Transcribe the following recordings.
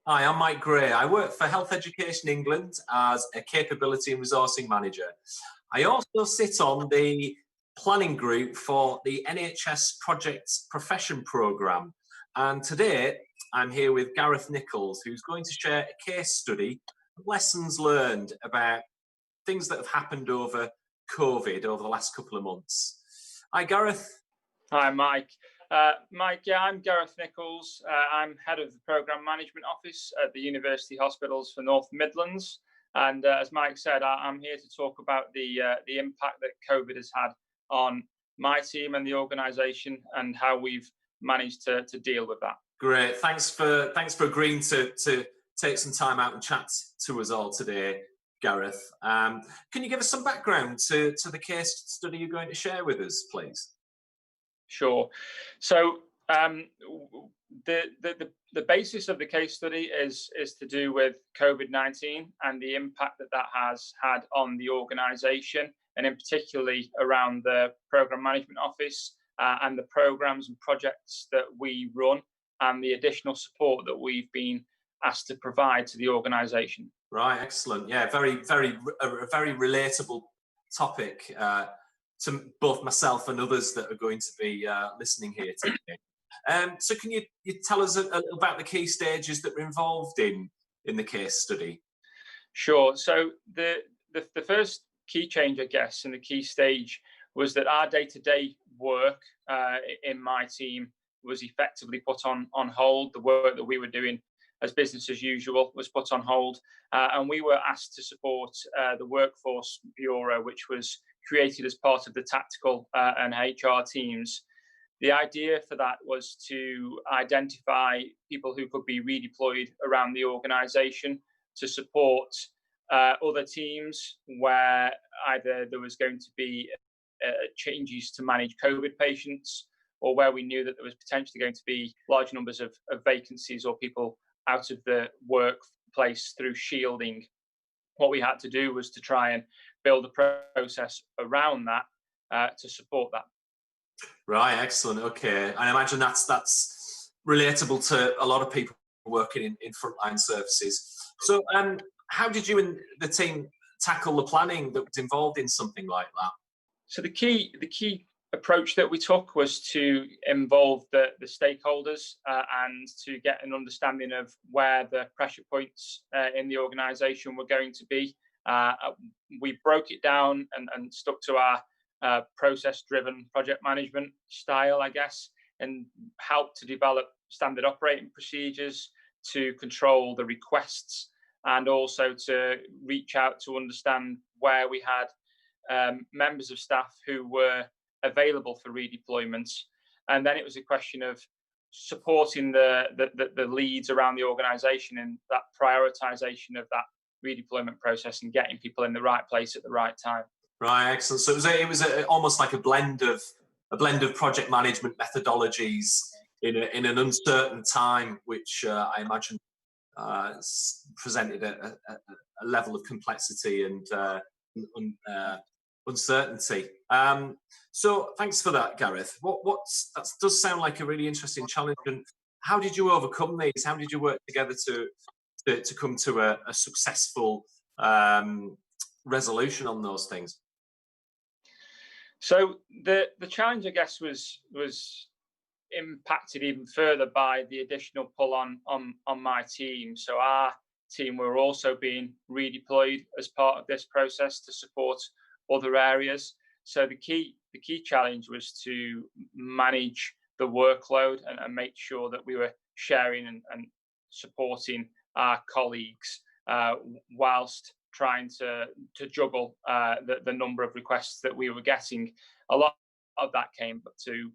Hi, I'm Mike Gray. I work for Health Education England as a capability and resourcing manager. I also sit on the planning group for the NHS Projects Profession Programme. And today I'm here with Gareth Nicholls, who's going to share a case study, lessons learned about things that have happened over COVID over the last couple of months. Hi, Gareth. Hi, Mike. Mike, I'm Gareth Nicholls. I'm head of the Programme Management Office at the University Hospitals for North Midlands. And as Mike said, I'm here to talk about the impact that COVID has had on my team and the organisation and how we've managed to deal with that. Great. Thanks for agreeing to take some time out and chat to us all today, Gareth. Can you give us some background to the case study you're going to share with us, please? Sure. So the basis of the case study is to do with COVID-19 and the impact that has had on the organisation, and in particularly around the Programme Management Office and the programmes and projects that we run and the additional support that we've been asked to provide to the organisation. Right, excellent. Yeah, a very relatable topic to both myself and others that are going to be listening here today. So can you tell us about the key stages that were involved in the case study? Sure. So the first key change, I guess, and the key stage was that our day-to-day work in my team was effectively put on hold. The work that we were doing as business as usual was put on hold, and we were asked to support the Workforce Bureau, which was created as part of the tactical and HR teams. The idea for that was to identify people who could be redeployed around the organisation to support other teams where either there was going to be changes to manage COVID patients, or where we knew that there was potentially going to be large numbers of vacancies or people out of the workplace through shielding. What we had to do was to try and build a process around that to support that. Right, excellent. Okay, I imagine that's relatable to a lot of people working in frontline services. So, how did you and the team tackle the planning that was involved in something like that? So the key approach that we took was to involve the stakeholders and to get an understanding of where the pressure points in the organisation were going to be. We broke it down and stuck to our process-driven project management style, I guess, and helped to develop standard operating procedures to control the requests and also to reach out to understand where we had members of staff who were available for redeployments. And then it was a question of supporting the leads around the organisation in that prioritisation of that redeployment process and getting people in the right place at the right time. Right, excellent. So it was almost like a blend of project management methodologies in an uncertain time, which I imagine presented a level of complexity and uncertainty. So thanks for that, Gareth. That does sound like a really interesting challenge. And how did you overcome these? How did you work together to come to a successful resolution on those things? So the challenge, I guess, was impacted even further by the additional pull on my team. So our team were also being redeployed as part of this process to support other areas. So the key challenge was to manage the workload and make sure that we were sharing and supporting our colleagues whilst trying to juggle the number of requests that we were getting. A lot of that came to,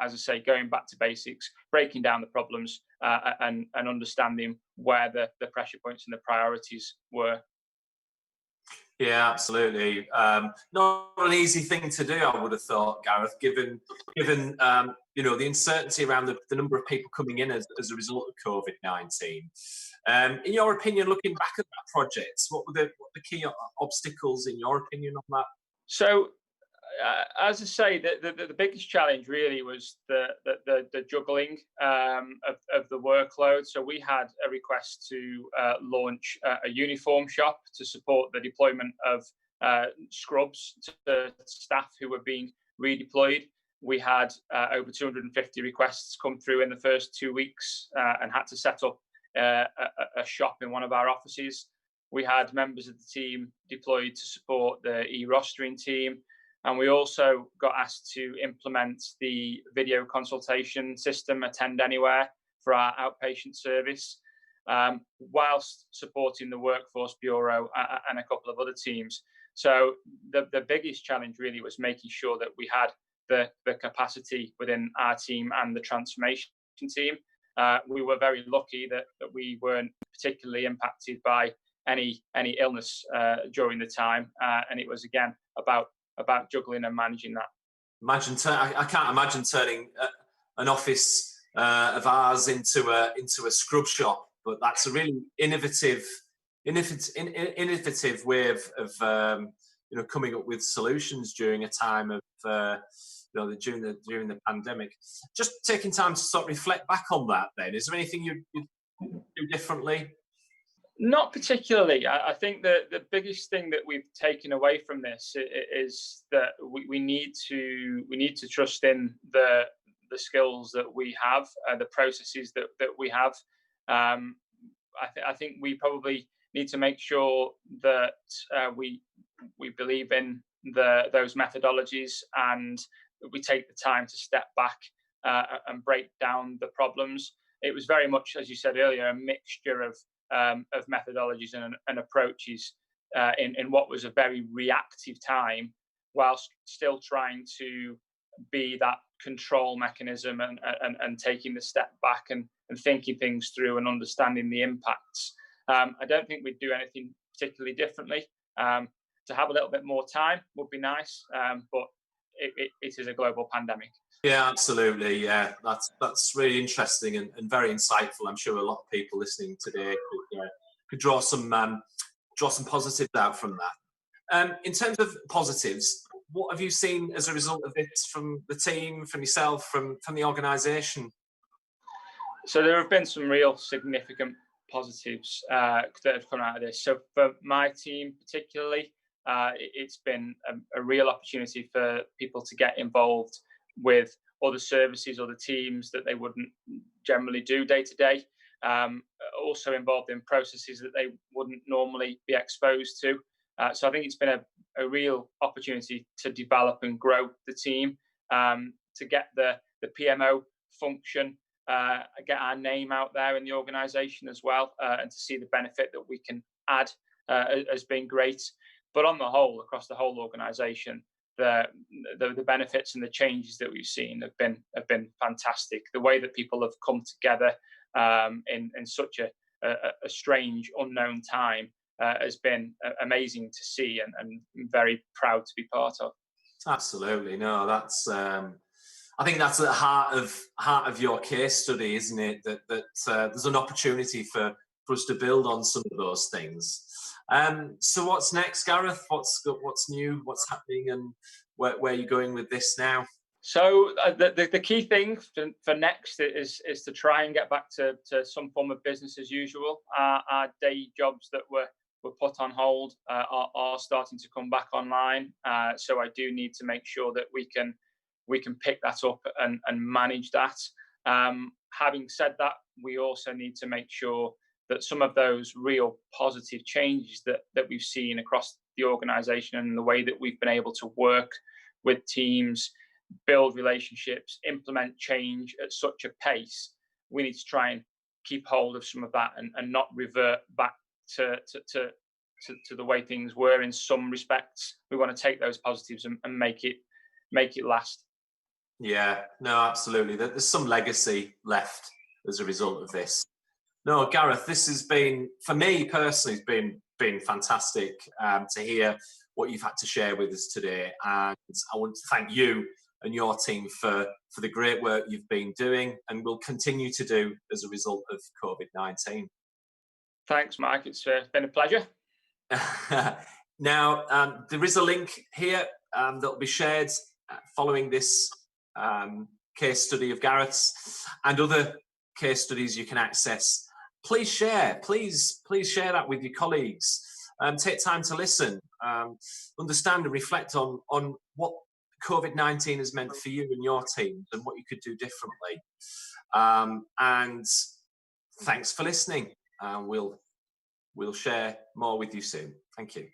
as I say, going back to basics, breaking down the problems and understanding where the pressure points and the priorities were. Yeah, absolutely. Not an easy thing to do, I would have thought, Gareth, given the uncertainty around the number of people coming in as a result of COVID-19. In your opinion, looking back at that project, what were the key obstacles in your opinion on that? So As I say, the biggest challenge really was the juggling of the workload. So we had a request to launch a uniform shop to support the deployment of scrubs to staff who were being redeployed. We had over 250 requests come through in the first 2 weeks and had to set up a shop in one of our offices. We had members of the team deployed to support the e-rostering team. And we also got asked to implement the video consultation system, Attend Anywhere, for our outpatient service, whilst supporting the Workforce Bureau and a couple of other teams. So the biggest challenge really was making sure that we had the capacity within our team and the transformation team. We were very lucky that we weren't particularly impacted by any illness during the time, and it was again about juggling and managing that. I can't imagine turning an office of ours into a scrub shop, but that's a really innovative way of coming up with solutions during a time of during the pandemic. Just taking time to sort of reflect back on that. Then, is there anything you do differently? Not particularly. I think that the biggest thing that we've taken away from this is that we need to trust in the skills that we have, the processes that we have. I think we probably need to make sure that we believe in those methodologies, and we take the time to step back and break down the problems. It was very much, as you said earlier, a mixture of methodologies and approaches in what was a very reactive time, whilst still trying to be that control mechanism and taking the step back and thinking things through and understanding the impacts. I don't think we'd do anything particularly differently. To have a little bit more time would be nice, but it is a global pandemic. Yeah, absolutely. Yeah, that's really interesting and very insightful. I'm sure a lot of people listening today could draw some positives out from that. In terms of positives, what have you seen as a result of this from the team, from yourself, from the organisation? So there have been some real significant positives that have come out of this. So for my team particularly, it's been a real opportunity for people to get involved with other services, other teams that they wouldn't generally do day to day. Also involved in processes that they wouldn't normally be exposed to. So I think it's been a real opportunity to develop and grow the team, to get the PMO function, get our name out there in the organisation as well, and to see the benefit that we can add has been great. But on the whole, across the whole organisation, the benefits and the changes that we've seen have been fantastic. The way that people have come together in such a strange, unknown time has been amazing to see, and I'm very proud to be part of. Absolutely, no, that's. I think that's at the heart of your case study, isn't it? That there's an opportunity for us to build on some of those things. So what's next, Gareth? What's new? What's happening, and where are you going with this now? So the key thing for next is to try and get back to some form of business as usual. Our day jobs that were put on hold are starting to come back online. So I do need to make sure that we can pick that up and manage that. Having said that, we also need to make sure that some of those real positive changes that we've seen across the organisation and the way that we've been able to work with teams, build relationships, implement change at such a pace, we need to try and keep hold of some of that and not revert back to the way things were in some respects. We want to take those positives and make it last. Yeah, no, absolutely. There's some legacy left as a result of this. No, Gareth, this has been, for me personally, it's been fantastic to hear what you've had to share with us today. And I want to thank you and your team for the great work you've been doing and will continue to do as a result of COVID-19. Thanks, Mike. It's been a pleasure. Now, there is a link here that will be shared following this case study of Gareth's and other case studies you can access. Please share. Please share that with your colleagues. Take time to listen, understand and reflect on what COVID-19 has meant for you and your teams and what you could do differently. And thanks for listening. We'll share more with you soon. Thank you.